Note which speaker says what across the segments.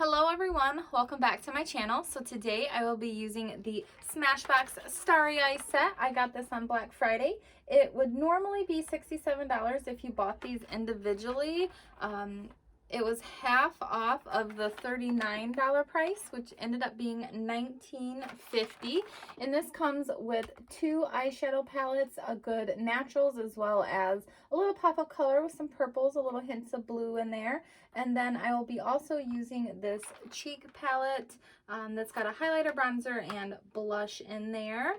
Speaker 1: Hello everyone, welcome back to my channel. So today I will be using the Smashbox Starry Eye set. I got this on Black Friday. It would normally be $67 if you bought these individually. It was half off of the $39 price, which ended up being $19.50. And this comes with two eyeshadow palettes, a good naturals, as well as a little pop of color with some purples, a little hints of blue in there. And then I will be also using this cheek palette that's got a highlighter, bronzer, and blush in there.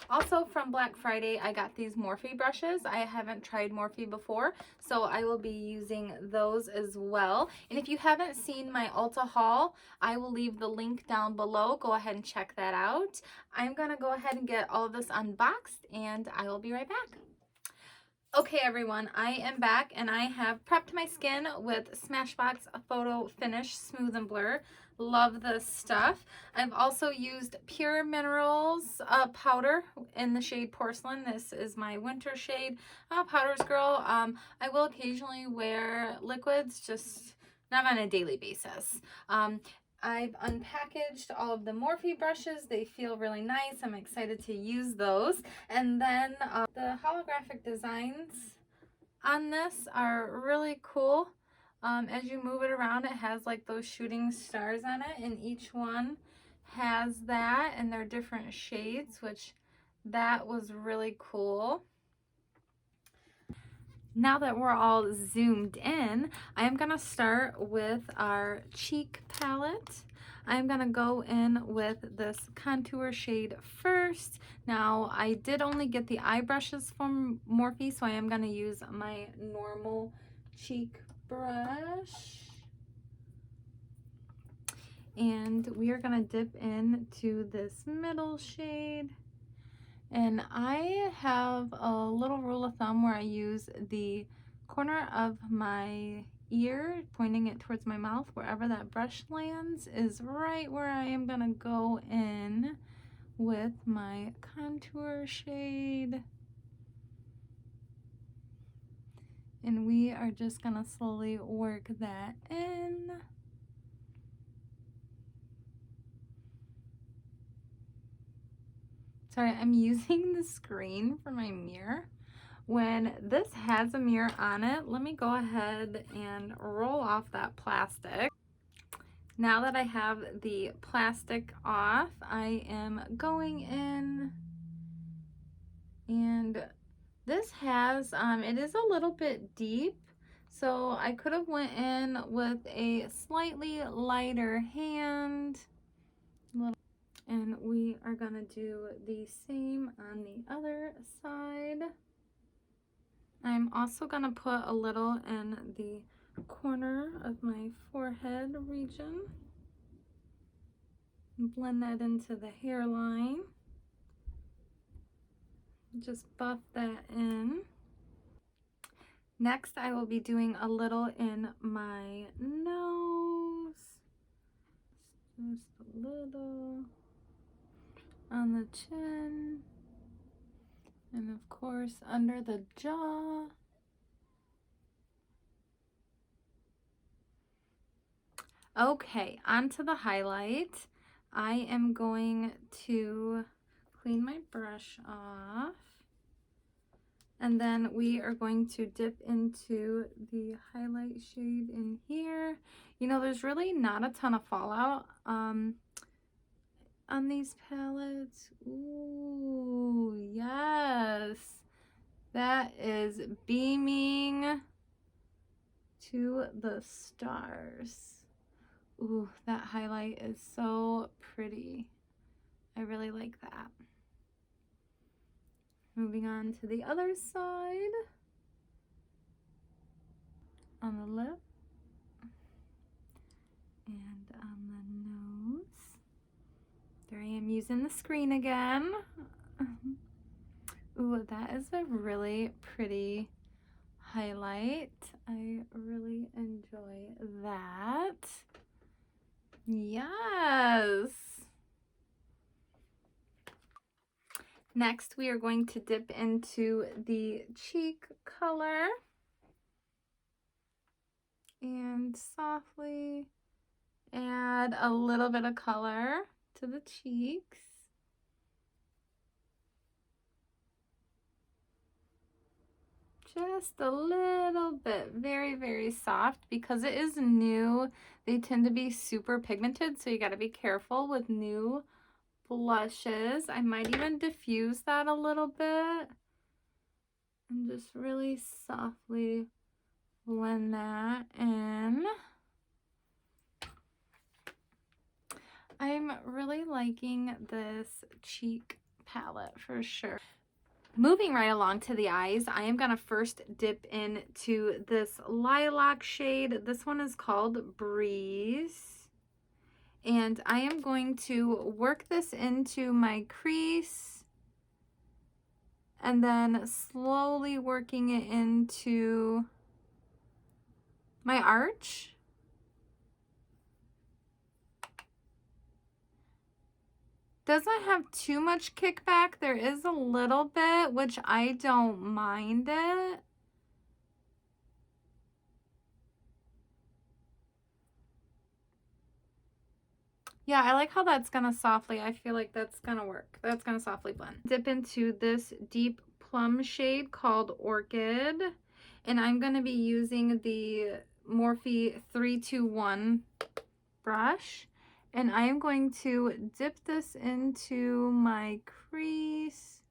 Speaker 1: Also from Black Friday, I got these Morphe brushes. I haven't tried Morphe before, so I will be using those as well. And if you haven't seen my Ulta haul, I will leave the link down below. Go ahead and check that out. I'm gonna go ahead and get all of this unboxed, and I will be right back. Okay everyone, I am back and I have prepped my skin with Smashbox Photo Finish Smooth and Blur. Love this stuff. I've also used Pure Minerals powder in the shade Porcelain. This is my winter shade. Powders girl. I will occasionally wear liquids, just not on a daily basis. I've unpackaged all of the Morphe brushes. They feel really nice. I'm excited to use those. And then the holographic designs on this are really cool. As you move it around, it has like those shooting stars on it, and each one has that, and they're different shades, which that was really cool. Now that we're all zoomed in, I'm going to start with our cheek palette. I'm going to go in with this contour shade first. Now, I did only get the eye brushes from Morphe, so I am going to use my normal cheek brush. And we are going to dip into this middle shade. And I have a little rule of thumb where I use the corner of my ear, pointing it towards my mouth. Wherever that brush lands is right where I am going to go in with my contour shade. And we are just going to slowly work that in. Sorry, I'm using the screen for my mirror. When this has a mirror on it, let me go ahead and roll off that plastic. Now that I have the plastic off, I am going in, and this has, it is a little bit deep, so I could have went in with a slightly lighter hand. And we are gonna do the same on the other side. I'm also gonna put a little in the corner of my forehead region. Blend that into the hairline. Just buff that in. Next, I will be doing a little in my nose. Just a little on the chin, and of course under the jaw. Okay, onto the highlight. I am going to clean my brush off, and then we are going to dip into the highlight shade in here. You know, there's really not a ton of fallout on these palettes. Ooh, yes. That is beaming to the stars. Ooh, that highlight is so pretty. I really like that. Moving on to the other side. On the lip. And on the nose. There I am using the screen again. Ooh, that is a really pretty highlight. I really enjoy that. Yes. Next, we are going to dip into the cheek color and softly add add a little bit of color to the cheeks. Just a little bit, very, very soft. Because it is new, they tend to be super pigmented, so you got to be careful with new blushes. I might even diffuse that a little bit and just really softly blend that in. I'm really liking this cheek palette for sure. Moving right along to the eyes, I am going to first dip into this lilac shade. This one is called Breeze. And I am going to work this into my crease and then slowly working it into my arch. Doesn't have too much kickback. There is a little bit, which I don't mind it. Yeah, I like how that's gonna softly, I feel like that's gonna work. That's gonna softly blend. Dip into this deep plum shade called Orchid, and I'm gonna be using the Morphe 321 brush, and I am going to dip this into my crease.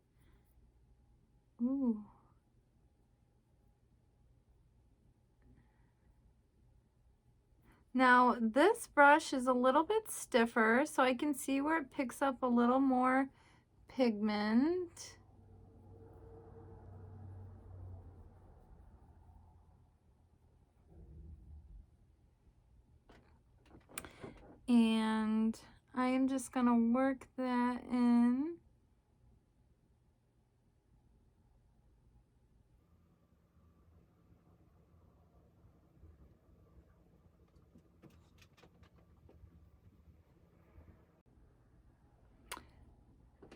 Speaker 1: Ooh. Now this brush is a little bit stiffer, so I can see where it picks up a little more pigment. And I am just gonna work that in.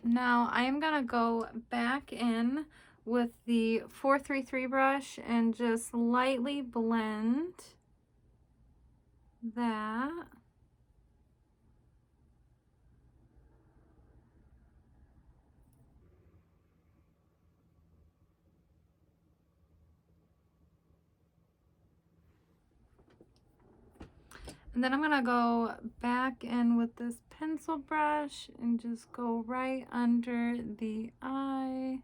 Speaker 1: Now I am gonna go back in with the 433 brush and just lightly blend that. And then I'm gonna go back in with this pencil brush and just go right under the eye.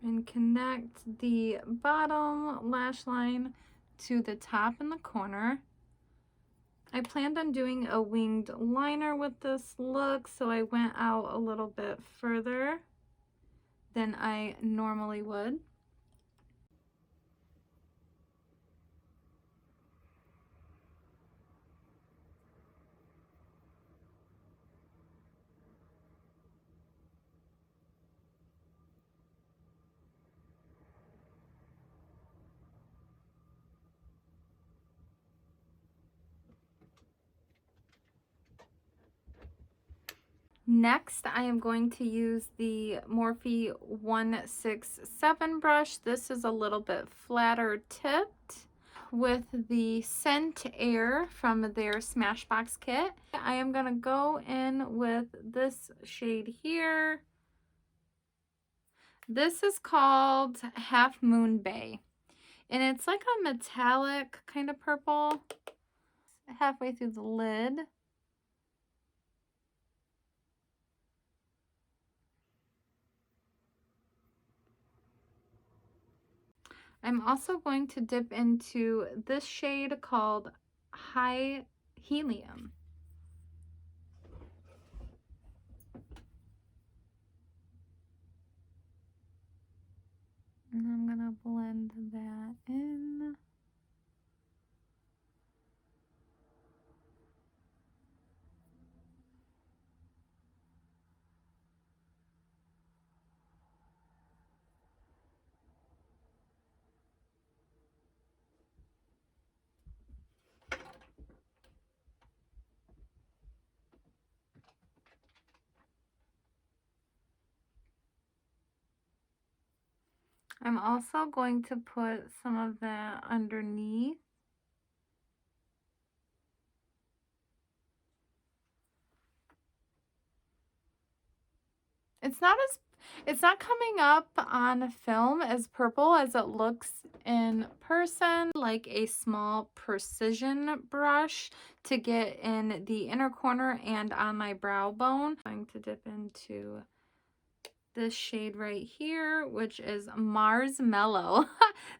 Speaker 1: And connect the bottom lash line to the top in the corner. I planned on doing a winged liner with this look, so I went out a little bit further than I normally would. Next, I am going to use the Morphe 167 brush. This is a little bit flatter tipped with the Scent Air from their Smashbox kit. I am going to go in with this shade here. This is called Half Moon Bay, and it's like a metallic kind of purple halfway through the lid. I'm also going to dip into this shade called High Helium. And I'm going to blend that in. I'm also going to put some of that underneath. It's not coming up on film as purple as it looks in person, like a small precision brush to get in the inner corner and on my brow bone. I'm going to dip into this shade right here, which is Marshmallow.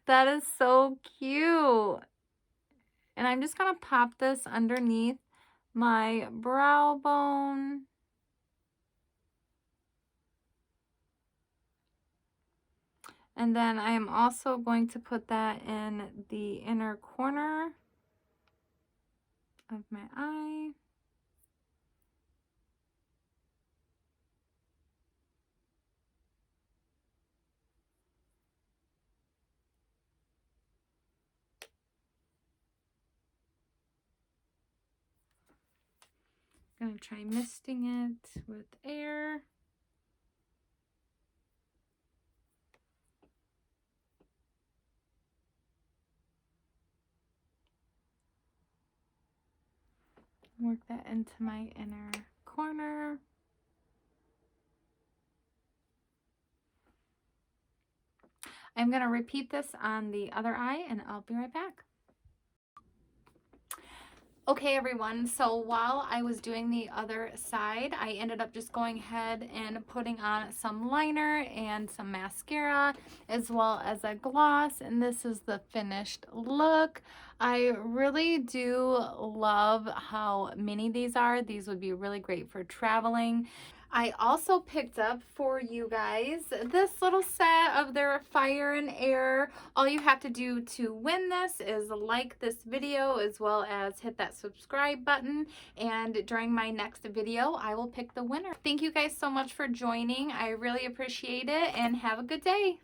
Speaker 1: That is so cute. And I'm just gonna pop this underneath my brow bone. And then I am also going to put that in the inner corner of my eye. I'm gonna try misting it with air. Work that into my inner corner. I'm going to repeat this on the other eye and I'll be right back. Okay everyone, so while I was doing the other side, I ended up just going ahead and putting on some liner and some mascara as well as a gloss, and this is the finished look. I really do love how mini these are. These would be really great for traveling. I also picked up for you guys this little set of their Fire and Air. All you have to do to win this is like this video as well as hit that subscribe button, and during my next video I will pick the winner. Thank you guys so much for joining. I really appreciate it, and have a good day.